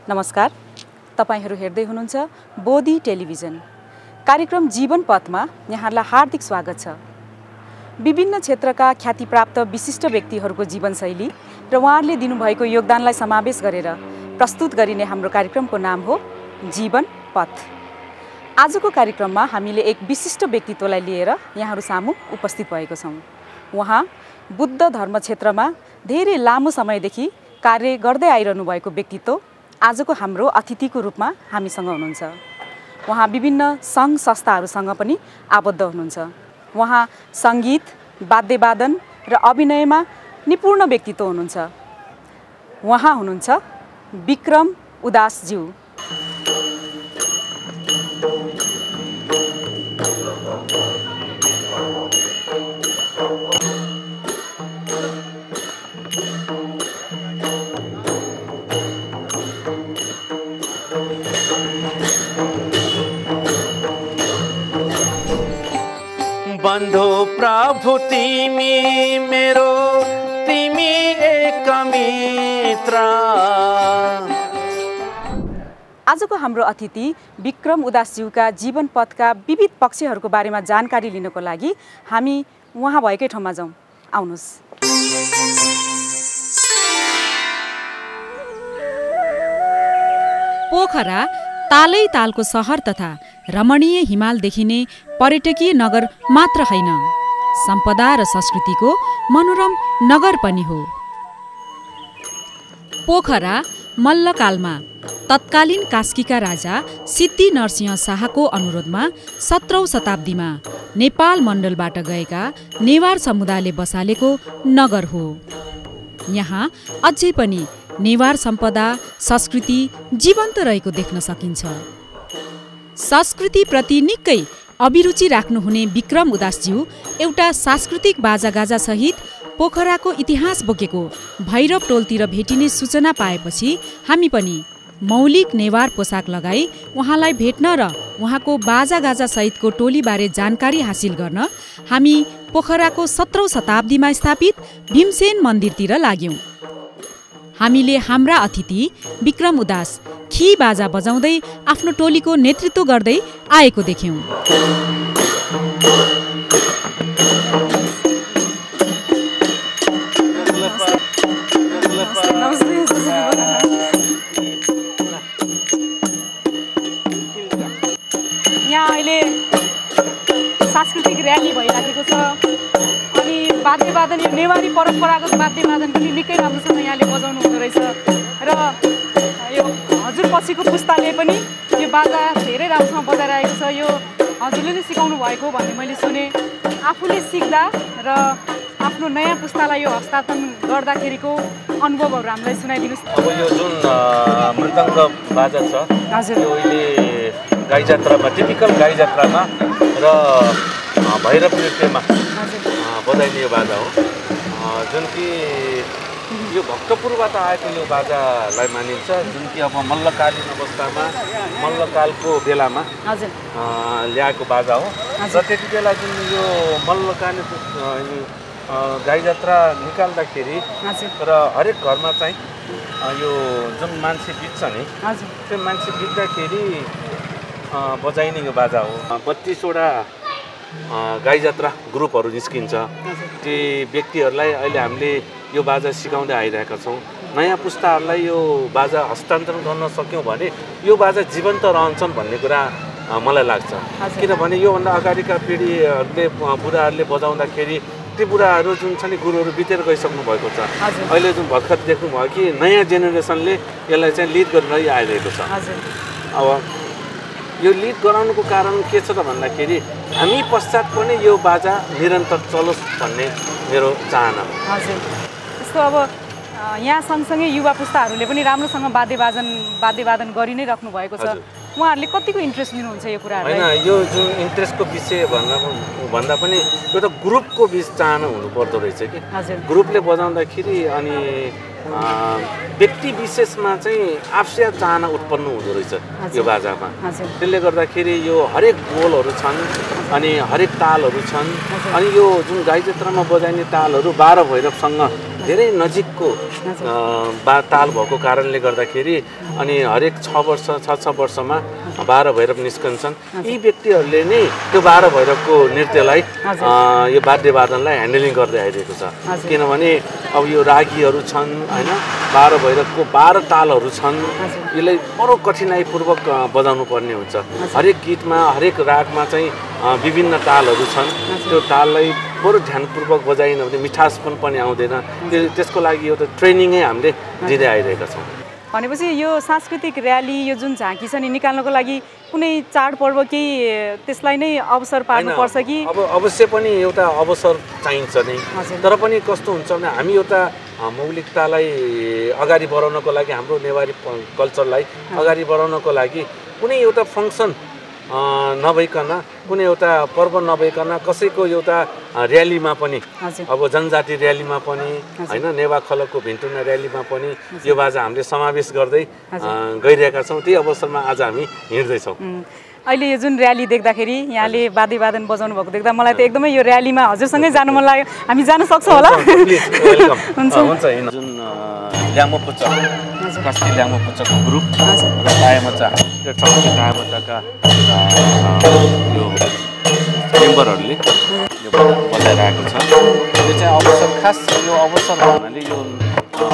नमस्कार, तपाईहरु हेर्दै हुनुहुन्छ बोधी टेलिभिजन। कार्यक्रम जीवन पथमा यहाँलाई हार्दिक स्वागत छ। विभिन्न क्षेत्रका ख्यातिप्राप्त विशिष्ट व्यक्तिहरूको जीवनशैली र उहाँहरूले दिनुभएको योगदानलाई समावेश गरेर प्रस्तुत गरिने हाम्रो कार्यक्रमको नाम हो जीवन पथ। आजको कार्यक्रममा हामीले एक विशिष्ट व्यक्तित्वलाई लिएर यहाँहरू सामु उपस्थित भएको छौं। उहाँ बुद्ध धर्म क्षेत्रमा धेरै लामो समयदेखि कार्य गर्दै आइरहनु भएको व्यक्तित्व आजको हाम्रो अतिथिको रूपमा हामीसँग हुनुहुन्छ। उहाँ विभिन्न संघ संस्थाहरूसँग पनि आबद्ध हुनुहुन्छ। उहाँ संगीत, वाद्यवादन र अभिनयमा निपुण व्यक्तित्व हुनुहुन्छ। उहाँ हुनुहुन्छ विक्रम उदासज्यू। बन्धु प्रभु तिमी मेरो, तिमी एक मित्र। आजको हाम्रो अतिथि विक्रम उदासज्यूका जीवन पथका विविध पक्षहरूको बारेमा जानकारी लिनको लागि हामी उहाँ भएकै ठाउँमा जाउँ। आउनुस्। पोखरा तालै तालको सहर तथा रमणीय हिमाल देखिने पर्यटकीय नगर मात्र हैन, सम्पदा र संस्कृतिको मनोरम नगर पनि हो। पोखरा मल्लकालमा तत्कालीन कास्कीका राजा सिद्धि नरसिंह शाहको अनुरोधमा 17औं शताब्दीमा नेपाल मण्डलबाट गएका नेवार समुदायले बसालेको नगर हो। यहाँ अझै पनि नेवार सम्पदा, संस्कृति जीवन्त रहेको देख्न सकिन्छ। संस्कृति प्रति निकै अभिरुचि राख्नुहुने विक्रम उदासज्यू एउटा सांस्कृतिक बाजागाजा सहित पोखराको इतिहास बोकेको भैरव टोलतिर भेटिने सूचना पाएपछि हामी पनि मौलिक नेवार पोसाक लगाई उहाँलाई भेट्न र उहाँको बाजागाजा सहितको टोलीबारे जानकारी हासिल गर्न हामी पोखराको 17औं शताब्दीमा स्थापित भीमसेन मन्दिरतिर लाग्यौं। हामीले हाम्रा अतिथि विक्रम उदास खी बाजा बजाउँदै आफ्नो टोलीको नेतृत्व गर्दै आएको देख्यौं। यहाँ अहिले सांस्कृतिक र्याली भइराखेको छ अनि वाद्यवादन, यो नेवारी परम्परागत वाद्यवादन पनि निकै राम्रोसँग यहाँले बजाउनु हुँदो रहेछ र यो हजुर पछिको पुस्ताले पनि यो बाजा धेरै राम्रोसँग बजाइरहेको छ। यो हजुरले नै सिकाउनु भएको भन्ने मैले सुने। आफूले सिक्दा र आफ्नो नयाँ पुस्तालाई यो हस्तान्तरण गर्दाखेरिको अनुभवहरू हामीलाई सुनाइदिनुहोस्। अब यो जुन मृदङ्ग बाजा छ, हजुर, यो अहिले गाई जात्रामा, टिपिकल गाई जात्रामा र भैरव नृत्यमा बजाइने यो बाजा हो, जुन कि यो भक्तपुरबाट आएको यो बाजालाई मानिन्छ, जुन कि अब मल्लकालीन अवस्थामा, मल्लकालको बेलामा ल्याएको बाजा हो। र त्यति बेला जुन यो मल्लकालीन गाई जात्रा निकाल्दाखेरि र हरेक घरमा चाहिँ यो जुन मान्छे बित्छ नि, त्यो मान्छे बित्दाखेरि बजाइने यो बाजा हो। 32वटा गाई जात्रा ग्रुपहरू निस्किन्छ। ती व्यक्तिहरूलाई अहिले हामीले यो बाजा सिकाउँदै आइरहेका छौँ। नयाँ पुस्ताहरूलाई यो बाजा हस्तान्तरण गर्न सक्यौँ भने यो बाजा जीवन्त रहन्छन् भन्ने कुरा मलाई लाग्छ। किनभने योभन्दा अगाडिका पिँढीहरूले, बुढाहरूले बजाउँदाखेरि ती बुढाहरू जुन छ नि, गुरुहरू बितेर गइसक्नु भएको छ। अहिले जुन भर्खर देख्नुभयो कि नयाँ जेनेरेसनले यसलाई चाहिँ लिड गरेर आइरहेको छ। अब यो लिड गराउनुको कारण के छ त भन्दाखेरि हामी पश्चात पनि यो बाजा निरन्तर चलोस् भन्ने मेरो चाहना हो। हजुर, त्यस्तो अब यहाँ सँगसँगै युवा पुस्ताहरूले पनि राम्रोसँग वाद्यवादन गरि नै राख्नु भएको छ। उहाँहरूले कतिको इन्ट्रेस्ट लिनुहुन्छ यो कुराहरूलाई? हैन, यो जुन इन्ट्रेस्टको विषय भन्दा पनि एउटा ग्रुपको बीच चाहना हुनुपर्दो रहेछ कि। ग्रुपले बजाउँदाखेरि अनि व्यक्ति विशेषमा चाहिँ आफसिया चाहना उत्पन्न हुँदो रहेछ यो बाजामा। त्यसले गर्दाखेरि यो हरेक बोलहरू छन् अनि हरेक तालहरू छन् अनि यो जुन गाई जात्रामा बजाइने तालहरू 12 भैरवसँग धेरै नजिकको ताल भएको कारणले गर्दाखेरि अनि हरेक 6 वर्षमा 12 भैरव निस्कन्छन्। यी व्यक्तिहरूले नै त्यो 12 भैरवको नृत्यलाई यो वाद्यवादनलाई ह्यान्डलिङ गर्दै आइरहेको छ। किनभने अब यो रागीहरू छन् हैन, 12 भैरवको 12 तालहरू छन्, यसलाई बडो कठिनाइपूर्वक बजाउनु पर्ने हुन्छ। हरेक गीतमा हरेक रागमा चाहिँ विभिन्न तालहरू छन्, त्यो ताललाई बडो ध्यानपूर्वक बजाइन भने मिठासपन पनि आउँदैन। त्यसको लागि एउटा ट्रेनिङै हामीले दिँदै आइरहेका छौँ। भनेपछि यो सांस्कृतिक र्याली यो जुन झाँकी छ नि निकाल्नको लागि कुनै चाडपर्व केही त्यसलाई नै अवसर पार्नुपर्छ कि? अब अवश्य पनि एउटा अवसर चाहिन्छ नै, तर पनि कस्तो हुन्छ भने हामी एउटा मौलिकतालाई अगाडि बढाउनको लागि, हाम्रो नेवारी कल्चरलाई अगाडि बढाउनको लागि कुनै एउटा फङ्सन नभइकन, कुनै एउटा पर्व नभइकन कसैको एउटा र्यालीमा पनि, अब जनजाति र्यालीमा पनि हैन, नेवा खलकको भिन्टुना र्यालीमा पनि यो बाजा हामीले समावेश गर्दै गइरहेका छौँ। त्यही अवसरमा आज हामी हिँड्दैछौँ। अहिले यो जुन र्याली देख्दाखेरि यहाँले वाद्यवादन बजाउनु भएको देख्दा मलाई त एकदमै यो र्यालीमा हजुरसँगै जानु मन लाग्यो। हामी जान सक्छौँ होला? हुन्छ हुन्छ। जुन ल्यामोपुच्चा कस्ती ल्यामोपुच्चाको ग्रुप र टायमचा, त्यो ठाउँको टायमचाका यो मेम्बरहरूले यो बजाइरहेको छ। यो चाहिँ अवसर, खास यो अवसर भन्नाले यो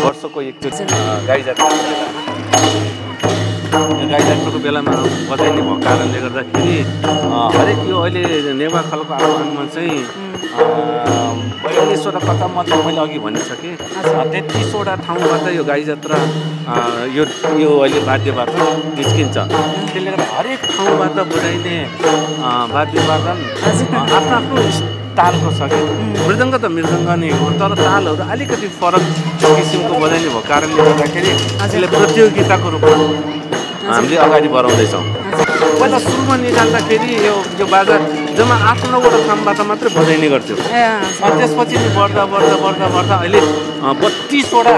वर्षको एकचोटि गाई जात्राको बेलामा बजाइने भएको कारणले गर्दाखेरि हरेक यो अहिले नेवा खलको आह्वानमा चाहिँ 42वटा कथा मध्ये मैले अघि भनिसकेँ, 33वटा ठाउँबाट यो गाई जात्रा यो अहिले वाद्यवादन निस्किन्छ। त्यसले गर्दा हरेक ठाउँबाट बजाइने वाद्यवादन आफ्नो आफ्नो तालको छ कि। मृदङ्ग त मृदङ्ग नै हो, तर तालहरू अलिकति फरक किसिमको बजाइने भएको कारणले गर्दाखेरि यसले प्रतियोगिताको रूपमा हामीले अगाडि बढाउँदैछौँ। पहिला सुरुमा निकाल्दाखेरि यो बाजा जम्मा 8-9वटा ठाउँबाट मात्रै बजाइने गर्थ्यो। अनि त्यसपछि बढ्दा बढ्दा बढ्दा बढ्दा अहिले 32वटा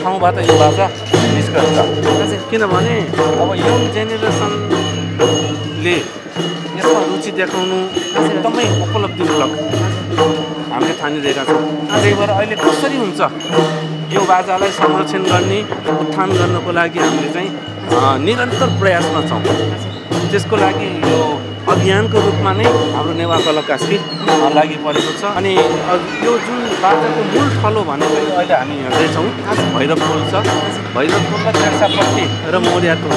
ठाउँबाट यो बाजा निस्कन्छ। किनभने अब यङ जेनेरेसनले यसमा रुचि देखाउनु एकदमै उपलब्धिमूलक हामीले ठानिरहेका छौँ। त्यही भएर अहिले कसरी हुन्छ यो बाजालाई संरक्षण गर्ने, उत्थान गर्नको लागि हामीले चाहिँ निरन्तर प्रयासमा छौँ। त्यसको लागि यो अभियानको रूपमा नै हाम्रो नेवा कला कास्की लागि परेको छ। अनि यो जुन बाजाको मूल थलो भनेको अहिले हामी हिँड्दैछौँ, भैरव पोल छ, भैरव पोल र चेर्सापट्टी र मोरियातो,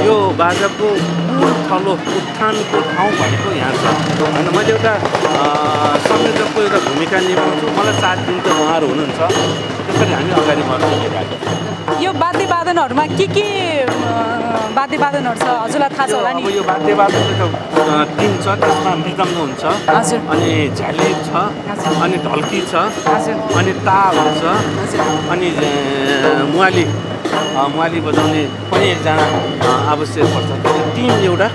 यो बाजाको मूल थलो उत्थानको ठाउँ भनेको यहाँ छ। होइन, मैले एउटा संयोजकको एउटा भूमिका निभाउँछु। मलाई साथ दिन्छ उहाँहरू हुनुहुन्छ। त्यसरी हामी अगाडि बढ्न गइरहेको छौँ। यो वाद्यवादनहरूमा के वाद्यवादनहरू छ हजुरलाई थाहा छ होला नि? यो वाद्यवादन तिन छ, त्यसमा मृदङ्ग हुन्छ, अनि झ्याली छ, अनि ढल्की छ, अनि ताल हुन्छ, अनि मुवाली बजाउने पनि एकजना आवश्यक पर्छ। टिम एउटा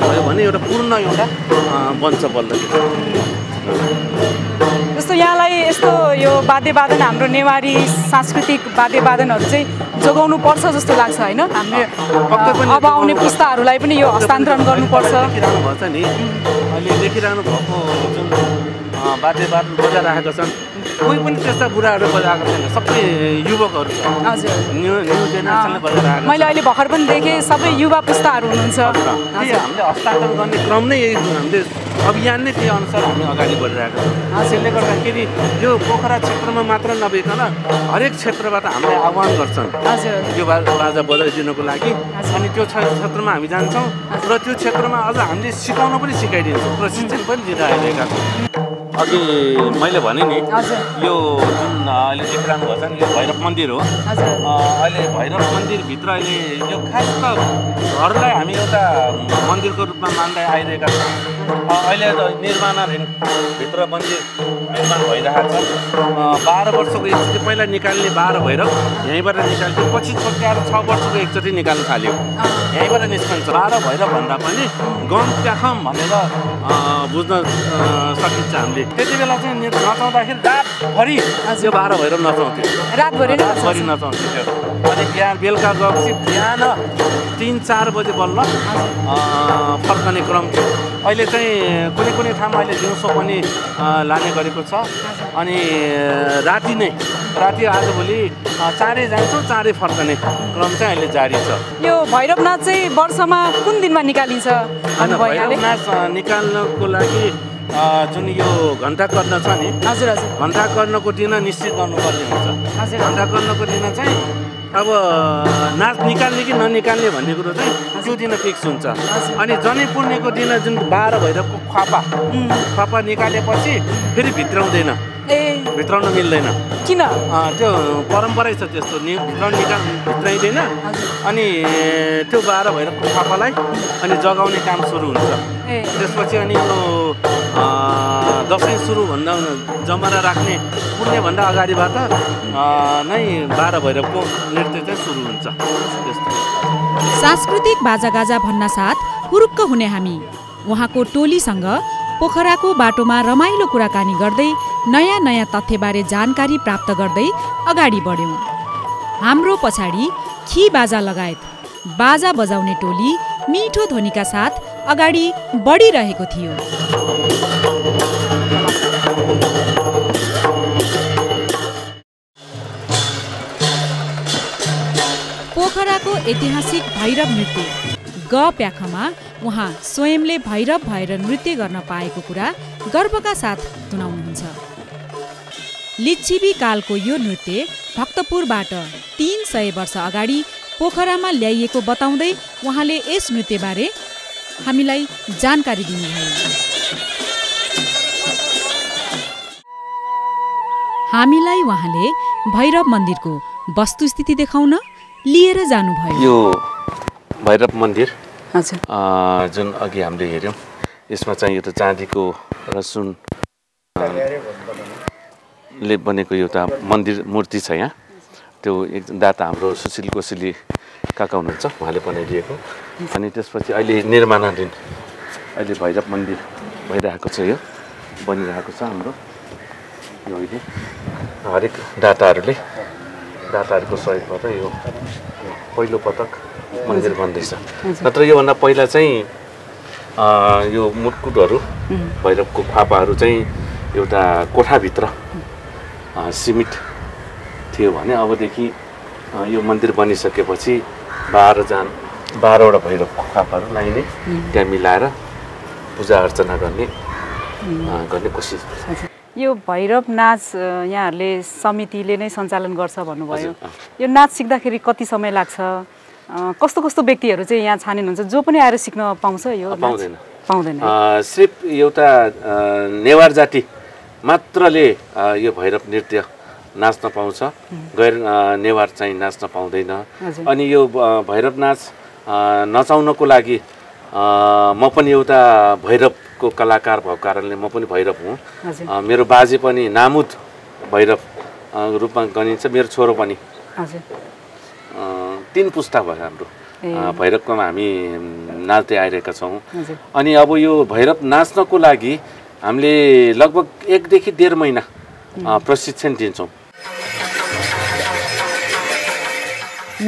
भयो भने एउटा पूर्ण एउटा बन्छ बल्दाखेरि। जस्तो यहाँलाई यस्तो यो वाद्यवादन हाम्रो नेवारी सांस्कृतिक वाद्यवादनहरू चाहिँ जोगाउनु पर्छ जस्तो लाग्छ होइन? हामीले अब आउने पुस्ताहरूलाई पनि यो हस्तान्तरण गर्नुपर्छ। देखिरहनु भएको छ नि, अहिले देखिरहनु भएको जुन वाद्यवादन बजाइरहेका छन्, कोही पनि त्यस्ता बुढाहरू बजाएको छैन, सबै युवकहरू छ। हजुर, न्यू जेनेरेसनले बजाइरहेको। मैले अहिले भर्खर पनि देखेँ सबै युवा पुस्ताहरू हुनुहुन्छ। हामीले हस्तान्तरण गर्ने क्रम नै यही, हामीले अभियान नै त्यही अनुसार हामी अगाडि बढिरहेको छौँ। त्यसले गर्दाखेरि यो पोखरा क्षेत्रमा मात्र नभइकन हरेक क्षेत्रबाट हामीले आह्वान गर्छन् यो बाजा बजाइदिनको लागि। अनि त्यो क्षेत्रमा हामी जान्छौँ र त्यो क्षेत्रमा अझ हामीले सिकाउन पनि सिकाइदिन्छौँ, प्रशिक्षण पनि दिएर आइरहेका छौँ। अघि मैले भने नि यो जुन अहिले देखिरहनु भएको छ नि, यो भैरव मन्दिर हो। अहिले भैरव मन्दिरभित्र अहिले यो खास त घरलाई हामी एउटा मन्दिरको रूपमा मान्दै आइरहेका छौँ। अहिले निर्माणाधीनभित्र मन्दिर निर्माण भइरहेको छ। 12 वर्षको एकचोटि पहिला निकाल्ने 12 भैरव यहीँबाट निकाल्थ्यो, पछि छोट्याएर 6 वर्षको एकचोटि निकाल्न थाल्यो, यहीँबाट निस्कन्छ। 12 भैरव भन्दा पनि गम प्याखम भनेर बुझ्न सकिन्छ हामीले। त्यति बेला चाहिँ नचाउँदाखेरि रातभरि त्यो 12 भैरव नचाउँथ्यो, रातभरि नचाउँथ्यो। अनि बिहान बेलुका गएपछि बिहान 3-4 बजे बल्ल फर्कने क्रम थियो। अहिले चाहिँ कुनै कुनै ठाउँमा अहिले दिउँसो पनि लाने गरेको छ। अनि राति आजभोलि चाँडै जान्छौँ, चाँडै फर्कने क्रम चाहिँ अहिले जारी छ। यो भैरवनाथ चाहिँ वर्षमा कुन दिनमा निकालिन्छ? भैरवनाथ निकाल्नको लागि जुन यो घण्टाकर्ण छ नि, हजुर हजुर, घण्टाकर्णको दिन निश्चित गर्नुपर्ने हुन्छ। घण्टाकर्णको दिन चाहिँ अब नाच निकाल्ने कि ननिकाल्ने भन्ने कुरो चाहिँ त्यो दिन फिक्स हुन्छ। अनि जनै पूर्णेको दिन जुन 12 भैरवको ख्वापा निकालेपछि फेरि भित्राउँदैन, भित्राउन मिल्दैन। किन? त्यो परम्परै छ त्यस्तो, भित्राइँदैन। अनि त्यो 12 भैरवको ख्वापालाई अनि जगाउने काम सुरु हुन्छ। त्यसपछि अनि यो दसैँ सुरुभन्दा जमरा राख्ने पुर्णेभन्दा अगाडिबाट नै 12 भैरवको नृत्य चाहिँ सुरु हुन्छ। त्यस्तो सांस्कृतिक बाजागाजा भन्न साथ हुरुक्क हुने हामी उहाँको टोलीसँग पोखराको बाटोमा रमाइलो कुराकानी गर्दै नयाँ नयाँ तथ्यबारे जानकारी प्राप्त गर्दै अगाडि बढ्यौँ। हाम्रो पछाडि खी बाजा लगायत बाजा बजाउने टोली मिठो ध्वनिका साथ अगाडि बढिरहेको थियो। पोखराको ऐतिहासिक भैरव नृत्य ग प्याखमा उहाँ स्वयंले भैरव भएर नृत्य गर्न पाएको कुरा गर्वका साथ सुनाउनुहुन्छ। लिच्छिवी कालको यो नृत्य भक्तपुरबाट 300 वर्ष अगाडि पोखरामा ल्याइएको बताउँदै उहाँले यस नृत्यबारे हामीलाई जानकारी दिनुभयो। हामीलाई उहाँले भैरव मन्दिरको वस्तुस्थिति देखाउन लिएर जानुभयो। यो भैरव मन्दिर हजुर जुन अघि हामीले हेऱ्यौँ, यसमा चाहिँ एउटा चाँदीको र सुनले बनेको एउटा मन्दिर मूर्ति छ यहाँ। त्यो एक दाता हाम्रो सुशील कोसेली काका हुनुहुन्छ, उहाँले बनाइदिएको। अनि त्यसपछि अहिले निर्माणाधीन अहिले भैरव मन्दिर भइरहेको छ, यो बनिरहेको छ हाम्रो। यो अहिले हरेक दाताहरूको सहयोगबाट यो पहिलो पटक मन्दिर बन्दैछ। नत्र योभन्दा पहिला चाहिँ यो मुटकुटहरू भैरवको ख्वापाहरू चाहिँ एउटा कोठाभित्र सीमित थियो भने अबदेखि यो मन्दिर बनिसकेपछि 12वटा भैरवको ख्वापाहरू लाइने, त्यहाँ मिलाएर पूजा अर्चना गर्ने कोसिस। यो भैरव नाच यहाँहरूले समितिले नै सञ्चालन गर्छ भन्नुभयो। यो नाच सिक्दाखेरि कति समय लाग्छ? कस्तो कस्तो व्यक्तिहरू चाहिँ यहाँ छानिनुहुन्छ, जो पनि आएर सिक्न पाउँछ? यो पाउँदैन। सिर्फ एउटा नेवार जाति मात्रले यो भैरव नृत्य नाच्न पाउँछ, गैर नेवार चाहिँ नाच्न पाउँदैन। अनि यो भैरव नाच नचाउनको लागि म पनि एउटा भैरवको कलाकार भएको कारणले म पनि भैरव हुँ। मेरो बाजे पनि नामुद भैरव रूपमा गनिन्छ, मेरो छोरो पनि। 3 पुस्ता भयो हाम्रो भैरवकोमा हामी नाच्दै आइरहेका छौँ। अनि अब यो भैरव नाच्नको लागि हामीले लगभग 1 देखि 1.5 महिना प्रशिक्षण दिन्छौँ।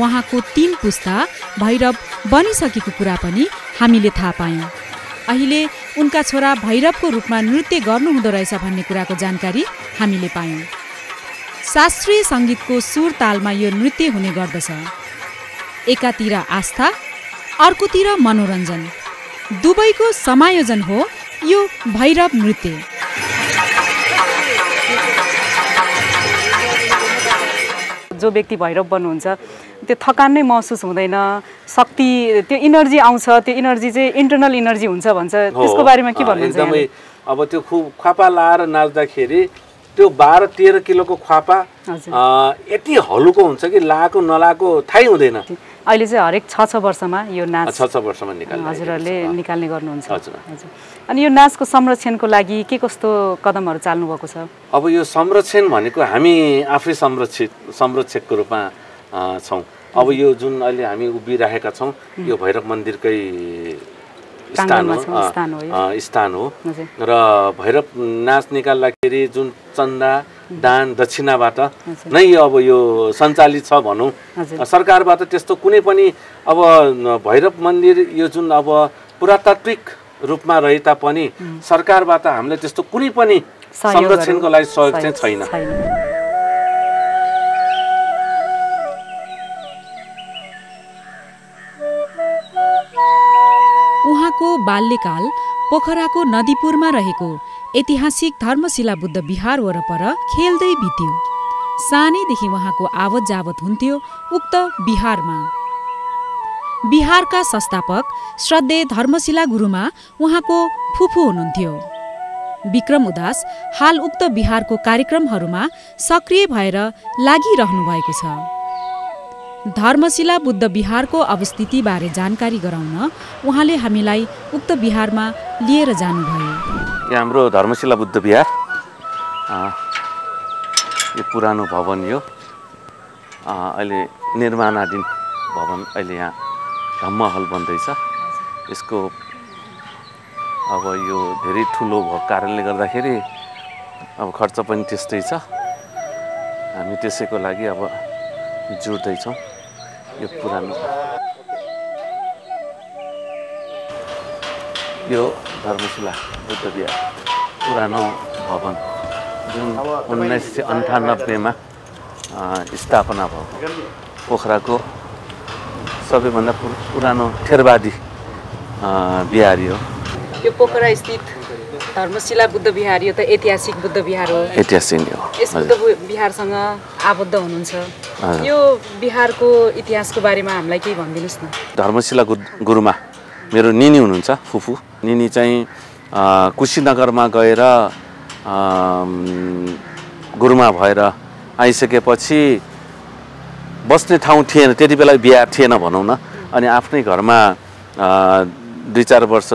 उहाँको 3 पुस्ता भैरव बनिसकेको कुरा पनि हामीले थाहा पायौँ। अहिले उनका छोरा भैरवको रूपमा नृत्य गर्नुहुँदो रहेछ भन्ने कुराको जानकारी हामीले पायौँ। शास्त्रीय सङ्गीतको सुर तालमा यो नृत्य हुने गर्दछ। एकातिर आस्था, अर्कोतिर मनोरञ्जन, दुवैको समायोजन हो यो भैरव नृत्य। जो व्यक्ति भैरव बन्नुहुन्छ त्यो थकान नै महसुस हुँदैन, शक्ति, त्यो इनर्जी आउँछ, त्यो इनर्जी चाहिँ इन्टरनल इनर्जी हुन्छ भन्छ। त्यसको बारेमा के भन्नुहुन्छ? एकदमै अब त्यो ख्वापा लाएर नाच्दाखेरि त्यो 12-13 किलोको ख्वापा यति हलुको हुन्छ कि लाएको नलाएको थाहै हुँदैन। अहिले चाहिँ हरेक 6 वर्षमा यो नाच 6 वर्षमा हजुरहरूले निकाल्ने गर्नुहुन्छ। हजुर। अनि यो नाचको संरक्षणको लागि के कस्तो कदमहरू चाल्नु भएको छ? अब यो संरक्षण भनेको हामी आफै संरक्षकको रूपमा छौँ। अब यो जुन अहिले हामी उभिरहेका छौँ, यो भैरव मन्दिरकै स्थान हो र भैरव नाच निकाल्दाखेरि जुन चन्दा दान दक्षिणाबाट नै अब यो सञ्चालित छ भनौँ। सरकारबाट त्यस्तो कुनै पनि अब भैरव मन्दिर यो जुन अब पुरातात्विक रूपमा रहे तापनि सरकारबाट हामीले त्यस्तो कुनै पनि संरक्षणको लागि सहयोग चाहिँ छैन। उहाँको बाल्यकाल पोखराको नदीपुरमा रहेको ऐतिहासिक धर्मशिला बुद्ध विहार वरपर खेल्दै बित्यो। सानैदेखि उहाँको आवत जावत हुन्थ्यो उक्त विहारमा। विहारका संस्थापक श्रद्धेय धर्मशिला गुरुमा उहाँको फुफू हुनुहुन्थ्यो। विक्रम उदास हाल उक्त विहारको कार्यक्रमहरूमा सक्रिय भएर लागिरहनु भएको छ। धर्मशिला बुद्ध विहारको अवस्थितिबारे जानकारी गराउन उहाँले हामीलाई उक्त विहारमा लिएर जानुभयो। यहाँ हाम्रो धर्मशिला बुद्ध विहार यो पुरानो भवन यो अहिले निर्माणाधीन भवन अहिले यहाँ धम्म हल बन्दैछ। यसको अब यो धेरै ठुलो भएको कारणले गर्दाखेरि अब खर्च पनि त्यस्तै छ। हामी त्यसैको लागि अब जुट्दैछौँ। यो पुरानो यो धर्मशिला बुद्ध विहार पुरानो भवन जुन 1998मा स्थापना भयो। पोखराको सबैभन्दा पुरानो थेरवादी विहार हो। यो पोखरा स्थित धर्मशिला बुद्ध विहार यो त ऐतिहासिक बुद्ध विहार हो। ऐतिहासिक हो। यस बुद्ध विहारसँग आबद्ध हुनुहुन्छ। यो विहारको इतिहासको बारेमा हामीलाई केही भनिदिनुस् न। धर्मशिला गुरुमा मेरो निनी हुनुहुन्छ, फुफू। निनी चाहिँ कुशीनगरमा गएर गुरुमा भएर आइसकेपछि बस्ने ठाउँ थिएन, त्यति बेला विहार थिएन भनौँ न। अनि आफ्नै घरमा 2-4 वर्ष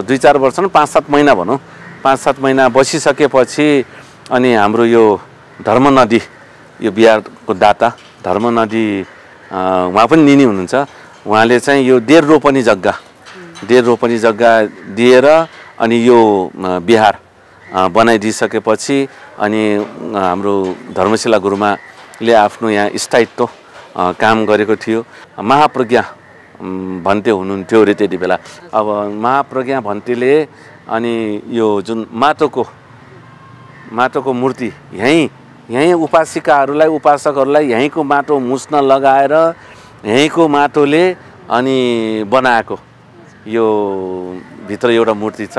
न 5-7 महिना भनौँ, 5-7 महिना बसिसकेपछि अनि हाम्रो यो धर्म नदी यो विहारको दाता धर्म नदी उहाँ पनि निनी हुनुहुन्छ। उहाँले चाहिँ यो डेढ रोपनी जग्गा दिएर अनि यो विहार बनाइदिइसकेपछि अनि हाम्रो धर्मशिला गुरुमाले आफ्नो यहाँ स्थायित्व काम गरेको थियो। महाप्रज्ञा भन्ते हुनुहुन्थ्यो अरे त्यति बेला। अब महाप्रज्ञा भन्तेले अनि यो जुन माटोको मूर्ति यहीँ उपासिकाहरूलाई उपासकहरूलाई यहीँको माटो मुस्न लगाएर यहीँको माटोले अनि बनाएको यो भित्र एउटा मूर्ति छ।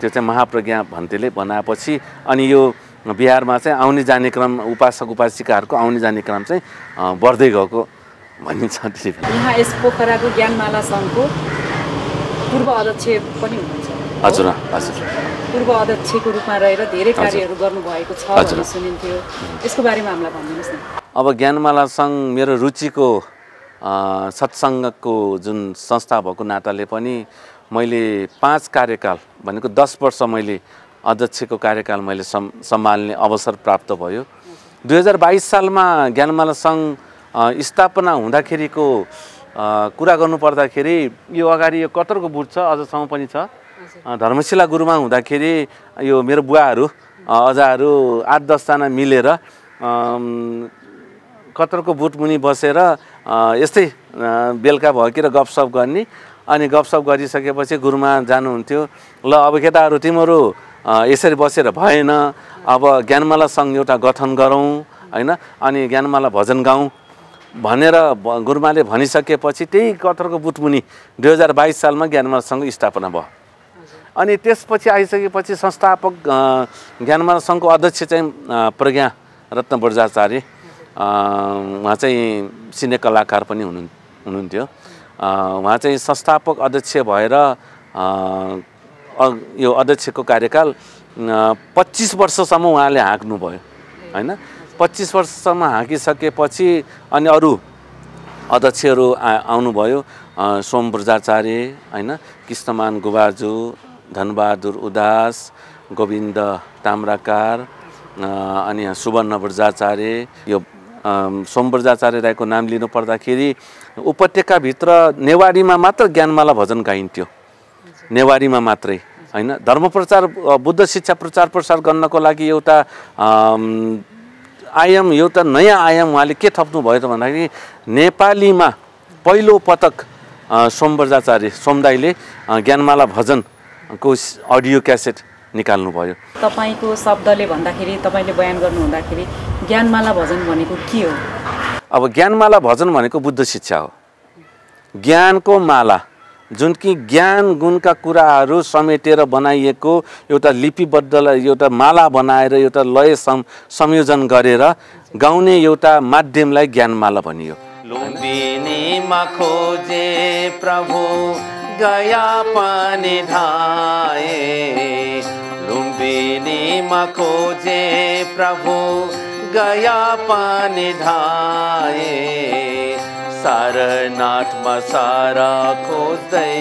त्यो चाहिँ महाप्रज्ञा भन्तेले बनाएपछि अनि यो बिहारमा चाहिँ आउने जाने क्रम उपासक उपासिकाहरूको आउने जाने क्रम चाहिँ बढ्दै गएको भनिन्छ। यहाँ यस पोखराको ज्ञानमाला सङ्घको पूर्व अध्यक्ष पनि हुनुहुन्छ। हजुर पूर्व अध्यक्षको रूपमा रहेर धेरै कार्यहरू गर्नुभएको छ भन्ने सुनिन्थ्यो। यसको बारेमा हामीलाई भनिदिनुहोस् न। अब ज्ञानमाला सङ्घ मेरो रुचिको सत्सङ्गको जुन संस्था भएको नाताले पनि मैले 5 कार्यकाल भनेको 10 वर्ष मैले अध्यक्षको कार्यकाल मैले सम्हाल्ने अवसर प्राप्त भयो। 2022 सालमा ज्ञानमाला सङ्घ स्थापना हुँदाखेरिको कुरा गर्नुपर्दाखेरि यो अगाडि यो कतरको बुट छ, अझसम्म पनि छ। धर्मशिला गुरुमा हुँदाखेरि यो मेरो बुवाहरू अजाहरू 8-10 जना मिलेर कतरको बुट मुनि बसेर यस्तै बेलुका भएतिर गफसफ गर्ने। अनि गफसफ गरिसकेपछि गुरुमा जानुहुन्थ्यो। ल अब केटाहरू तिमीहरू यसरी बसेर भएन, अब ज्ञानमाला सङ्घ एउटा गठन गरौँ हैन, अनि ज्ञानमाला भजन गाउँ भनेर गुरुमाले भनिसकेपछि त्यही कतरको बुटमुनि 2022 सालमा ज्ञानमाला सङ्घ स्थापना भयो। अनि त्यसपछि आइसकेपछि संस्थापक ज्ञानमाला सङ्घको अध्यक्ष चाहिँ प्रज्ञा रत्न बर्जाचार्य, उहाँ चाहिँ सिने कलाकार पनि हुनुहुन्थ्यो। उहाँ चाहिँ संस्थापक अध्यक्ष भएर यो अध्यक्षको कार्यकाल 25 वर्षसम्म उहाँले हाँक्नुभयो हैन। 25 वर्षसम्म हाँकिसकेपछि अनि अरू अध्यक्षहरू आउनुभयो। सोम बर्जाचार्य हैन, कृष्णमान गुबाजु, धनबहादुर उदास, गोविन्द ताम्राकार, अनि सुवर्ण बर्जाचार्य। यो सोम बर्जाचार्य राईको नाम लिनु पर्दाखेरि उपत्यकाभित्र नेवारीमा मात्र ज्ञानमाला भजन गाइन्थ्यो, नेवारीमा मात्रै। हैन। धर्म प्रचार बुद्ध शिक्षा प्रचार प्रसार गर्नको लागि एउटा आयाम एउटा नयाँ आयाम उहाँले के थप्नुभयो त भन्दाखेरि नेपालीमा पहिलो पटक सोमबजाचार्य सोमदाईले ज्ञानमाला भजनको अडियो क्यासेट निकाल्नुभयो। तपाईको शब्दले भन्दाखेरि तपाईले बयान गर्नु हुँदाखेरि ज्ञानमाला भजन भनेको के हो? अब ज्ञानमाला भजन भनेको बुद्ध शिक्षा हो। ज्ञानको माला जुन कि ज्ञान गुणका कुराहरू समेटेर बनाइएको एउटा लिपिबद्ध एउटा माला बनाएर एउटा लय संयोजन गरेर गाउने एउटा माध्यमलाई ज्ञानमाला भनियो। लुम्बिनीमा खोजे प्रभु गया पनि ढाए, लुम्बिनीमा खोजे प्रभु गया पनि ढाए, सारनाथमा सारा खोज्दै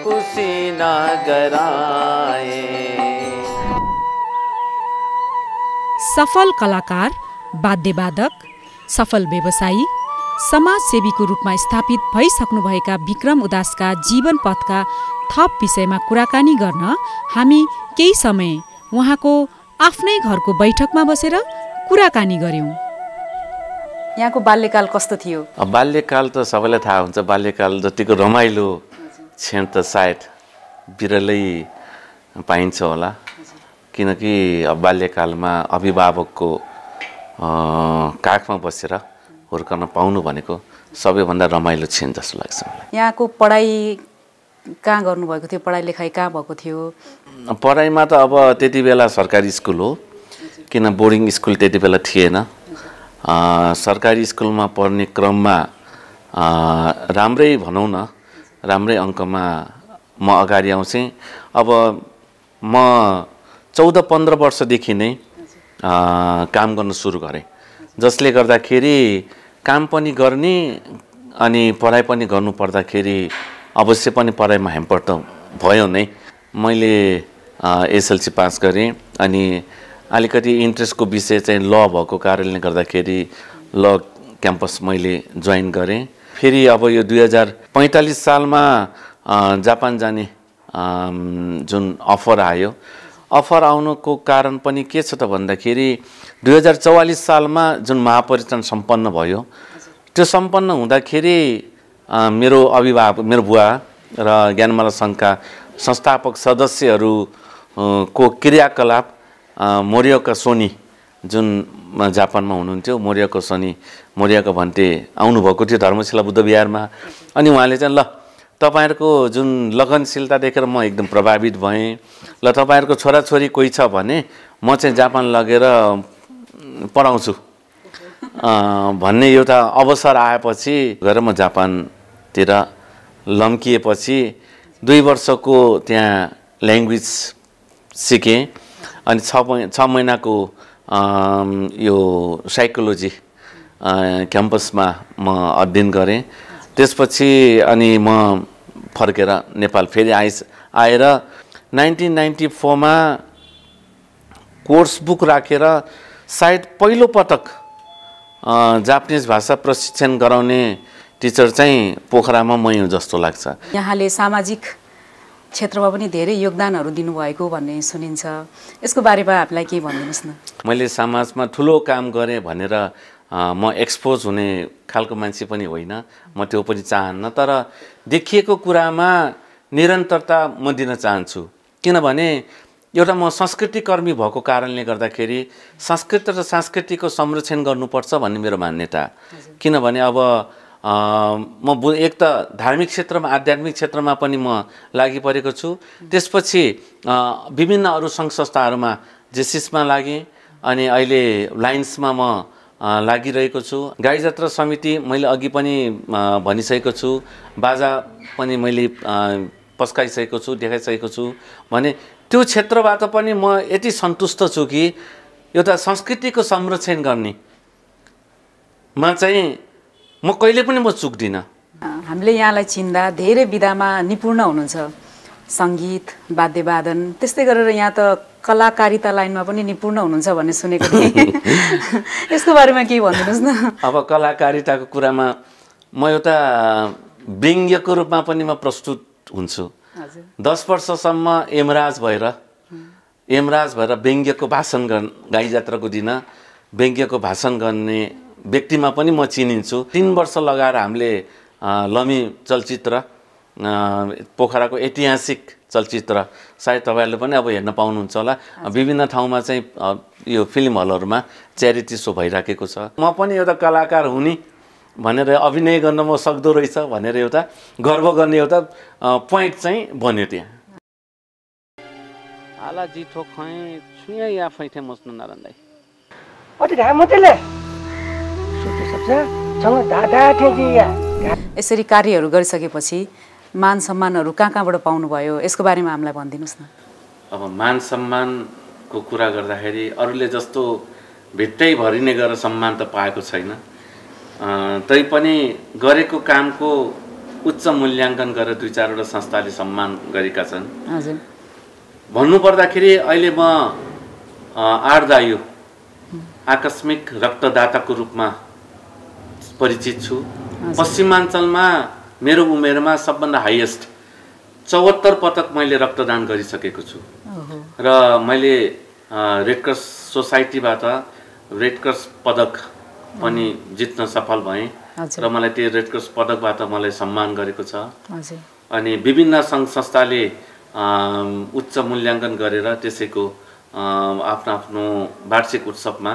कुशीनगर आए। सफल कलाकार, वाद्यवादक, सफल व्यवसायी, समाजसेवीको रूपमा स्थापित भइसक्नुभएका विक्रम उदासका जीवन पथका थप विषयमा कुराकानी गर्न हामी केही समय उहाँको आफ्नै घरको बैठकमा बसेर कुराकानी गऱ्यौँ। यहाँको बाल्यकाल कस्तो थियो? बाल्यकाल त सबैलाई थाहा हुन्छ। बाल्यकाल जतिको रमाइलो क्षण त सायद बिरलै पाइन्छ होला, किनकि बाल्यकालमा अभिभावकको काखमा बसेर हुर्कन पाउनु भनेको सबैभन्दा रमाइलो क्षण जस्तो लाग्छ मलाई। यहाँको पढाइ कहाँ गर्नुभएको थियो? पढाइ लेखाइ कहाँ भएको थियो? पढाइमा त अब त्यति बेला सरकारी स्कुल हो, किन बोर्डिङ स्कुल त्यति बेला थिएन। सरकारी स्कुलमा पढ्ने क्रममा राम्रै भनौँ न, राम्रै अङ्कमा म अगाडि आउँथेँ। अब म 14-15 वर्षदेखि नै काम गर्न सुरु गरेँ, जसले गर्दाखेरि काम पनि गर्ने अनि पढाइ पनि गर्नु पर्दाखेरि अवश्य पनि पढाइमा ह्याम्पर त भयो नै। मैले एसएलसी पास गरेँ अनि अलिकति इन्ट्रेस्टको विषय चाहिँ ल भएको कारणले गर्दाखेरि ल क्याम्पस मैले जोइन गरेँ। फेरि अब यो 2045 सालमा जापान जाने जुन अफर आयो, अफर आउनुको कारण पनि के छ त भन्दाखेरि 2044 सालमा जुन महापरिनिर्वाण सम्पन्न भयो, त्यो सम्पन्न हुँदाखेरि मेरो अभिभावक, मेरो बुवा र ज्ञानमाला सङ्घका संस्थापक सदस्यहरूको क्रियाकलाप मोरियाका सोनी जुन जापानमा हुनुहुन्थ्यो, मोरियाको सोनी, मोरियाको भन्टे आउनुभएको थियो धर्मशिला बुद्ध विहारमा। अनि उहाँले चाहिँ ल तपाईहरुको जुन लगनशीलता देखेर म एकदम प्रभावित भएँ, ल तपाईहरुको छोराछोरी कोही छ भने म चाहिँ जापान लगेर पढाउँछु भन्ने एउटा अवसर आएपछि गएर म जापानतिर लम्किएपछि 2 वर्षको त्यहाँ ल्याङ्ग्वेज सिकेँ। अनि 6 महिनाको यो साइकोलोजी क्याम्पसमा म अध्ययन गरेँ। त्यसपछि अनि म फर्केर नेपाल फेरि आएर 1994 मा कोर्स बुक राखेर सायद पहिलो पटक जापानिज भाषा प्रशिक्षण गराउने टिचर चाहिँ पोखरामा मै हुँ जस्तो लाग्छ। यहाँले सामाजिक क्षेत्रमा पनि धेरै योगदानहरू दिनुभएको भन्ने सुनिन्छ, यसको बारेमा हामीलाई के भनिदिनुहोस् न। मैले समाजमा ठुलो काम गरेँ भनेर म एक्सपोज हुने खालको मान्छे पनि होइन, म त्यो पनि चाहन्न, तर देखिएको कुरामा निरन्तरता म दिन चाहन्छु। किनभने एउटा म संस्कृतिकर्मी भएको कारणले गर्दाखेरि संस्कृति र संस्कृतिको संरक्षण गर्नुपर्छ भन्ने मेरो मान्यता। किनभने अब म एक त धार्मिक क्षेत्रमा, आध्यात्मिक क्षेत्रमा पनि म लागि परेको छु। त्यसपछि विभिन्न अरू सङ्घ संस्थाहरूमा जेसिसमा लागेँ अनि अहिले लाइन्समा म लागिरहेको छु। गाई जात्रा समिति मैले अघि पनि भनिसकेको छु, बाजा पनि मैले पस्काइसकेको छु, देखाइसकेको छु भने त्यो क्षेत्रबाट पनि म यति सन्तुष्ट छु कि एउटा संस्कृतिको संरक्षण गर्ने मा चाहिँ म कहिले पनि म चुक्दिनँ। हामीले यहाँलाई चिन्दा धेरै विधामा निपुण हुनुहुन्छ, सङ्गीत, वाद्यवादन, त्यस्तै गरेर यहाँ त कलाकारिता लाइनमा पनि निपुण हुनुहुन्छ भन्ने सुनेको थिएँ। यसको बारेमा केही भनिदिनुहोस् न। अब कलाकारिताको कुरामा म एउटा व्यङ्ग्यको रूपमा पनि म प्रस्तुत हुन्छु। हजुर 10 वर्षसम्म यमराज भएर व्यङ्ग्यको भाषण गाई जात्राको दिन व्यङ्ग्यको भाषण गर्ने व्यक्तिमा पनि म चिनिन्छु। 3 वर्ष लगाएर हामीले लमी चलचित्र पोखराको ऐतिहासिक चलचित्र सायद तपाईँहरूले पनि अब हेर्न पाउनुहुन्छ होला। विभिन्न ठाउँमा चाहिँ यो फिल्म हलहरूमा च्यारिटी सो भइराखेको छ। म पनि एउटा कलाकार हुने भनेर अभिनय गर्न म सक्दो रहेछ भनेर एउटा गर्व गर्ने एउटा पोइन्ट चाहिँ बन्यो त्यहाँ। आला जिठो खै छुया या फैठे मस्नु नारायणलाई अति घाम मतेले सुते सक्छ सँग दादा ठेजी या यसरी कार्यहरू गरिसकेपछि मान सम्मानहरू कहाँबाट पाउनुभयो यसको बारेमा हामीलाई भनिदिनुस् न। अब मान सम्मानको कुरा गर्दाखेरि अरूले जस्तो भित्तै भरिने गरेर सम्मान त पाएको छैन। तैपनि गरेको कामको उच्च मूल्याङ्कन गरेर 2-4 वटा संस्थाले सम्मान गरेका छन्। हजुर भन्नुपर्दाखेरि अहिले म आर्दायु आकस्मिक रक्तदाताको रूपमा परिचित छु। पश्चिमाञ्चलमा मेरो उमेरमा सबभन्दा हाइएस्ट 74 पटक मैले रक्तदान गरिसकेको छु र मैले रेडक्रस सोसाइटीबाट रेडक्रस पदक पनि जित्न सफल भएँ र मलाई त्यो रेडक्रस पदकबाट मलाई सम्मान गरेको छ। अनि विभिन्न सङ्घ संस्थाले उच्च मूल्याङ्कन गरेर त्यसैको आफ्नो आफ्नो वार्षिक उत्सवमा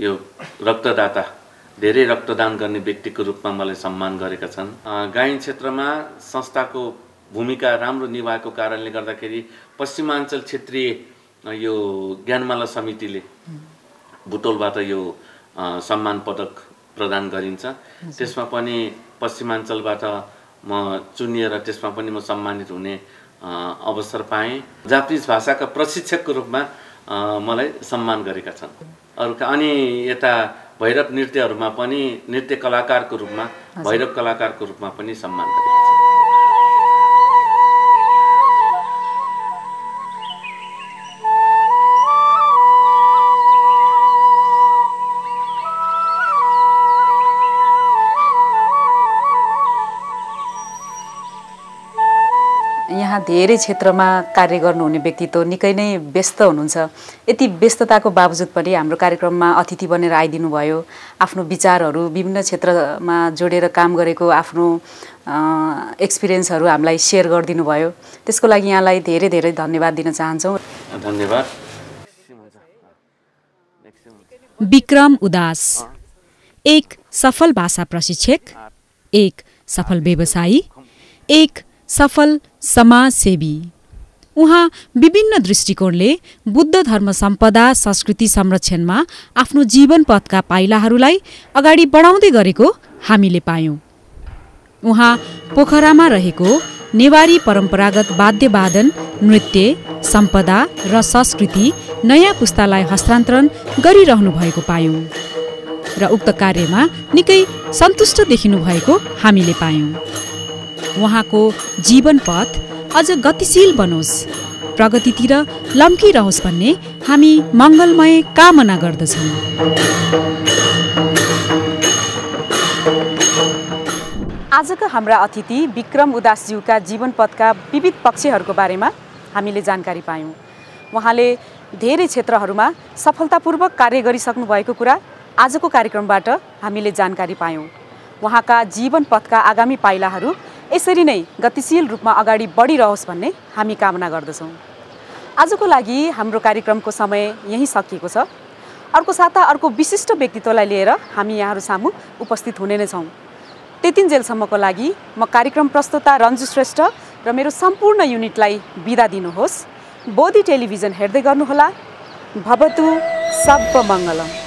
यो रक्तदाता धेरै रक्तदान गर्ने व्यक्तिको रूपमा मलाई सम्मान गरेका छन्। गायन क्षेत्रमा संस्थाको भूमिका राम्रो निभाएको कारणले गर्दाखेरि पश्चिमाञ्चल क्षेत्रीय यो ज्ञानमाला समितिले बुटोलबाट यो सम्मान पदक प्रदान गरिन्छ। त्यसमा पनि पश्चिमाञ्चलबाट म चुनिएर त्यसमा पनि म सम्मानित हुने अवसर पाएँ। जापानिज भाषाका प्रशिक्षकको रूपमा मलाई सम्मान गरेका छन्। अनि यता भैरव नृत्यहरूमा पनि नृत्य कलाकारको रूपमा भैरव कलाकारको रूपमा पनि सम्मान गरेका छन्। यहाँ धेरै क्षेत्रमा कार्य गर्नुहुने व्यक्तित्व निकै नै व्यस्त हुनुहुन्छ। यति व्यस्तताको बावजुद पनि हाम्रो कार्यक्रममा अतिथि बनेर आइदिनु भयो। आफ्नो विचारहरू विभिन्न क्षेत्रमा जोडेर काम गरेको आफ्नो एक्सपिरियन्सहरू हामीलाई सेयर गरिदिनु भयो। त्यसको लागि यहाँलाई धेरै धेरै धन्यवाद दिन चाहन्छौँ। धन्यवाद। विक्रम उदास एक सफल भाषा प्रशिक्षक, एक सफल व्यवसायी, एक सफल समाजसेवी। उहाँ विभिन्न दृष्टिकोणले बुद्ध धर्म सम्पदा संस्कृति संरक्षणमा आफ्नो जीवन पथका पाइलाहरूलाई अगाडि बढाउँदै गरेको हामीले पायौं। उहाँ पोखरामा रहेको नेवारी परम्परागत वाद्यवादन, नृत्य, सम्पदा र संस्कृति नयाँ पुस्तालाई हस्तान्तरण गरिरहनु भएको पायौं र उक्त कार्यमा निकै सन्तुष्ट देखिनु भएको हामीले पायौं। उहाँको जीवन पथ अझ गतिशील बनोस्, प्रगतितिर लम्किरहोस् भन्ने हामी मङ्गलमय कामना गर्दछौँ। आजका हाम्रा अतिथि विक्रम उदासज्यूका जीवन पथका विविध पक्षहरूको बारेमा हामीले जानकारी पायौँ। उहाँले धेरै क्षेत्रहरूमा सफलतापूर्वक कार्य गरिसक्नु भएको कुरा आजको कार्यक्रमबाट हामीले जानकारी पायौँ। उहाँका जीवन पथका आगामी पाइलाहरू यसरी नै गतिशील रूपमा अगाडि बढिरहोस् भन्ने हामी कामना गर्दछौँ। आजको लागि हाम्रो कार्यक्रमको समय यही सकिएको छ। अर्को साता अर्को विशिष्ट व्यक्तित्वलाई लिएर हामी यहाँहरू सामु उपस्थित हुने नै छौँ। त्यतिन्जेलसम्मको लागि म कार्यक्रम प्रस्तुता रन्जु श्रेष्ठ र मेरो सम्पूर्ण युनिटलाई बिदा दिनुहोस्। बोधी टेलिभिजन हेर्दै गर्नुहोला। भवतु सब मङ्गलम।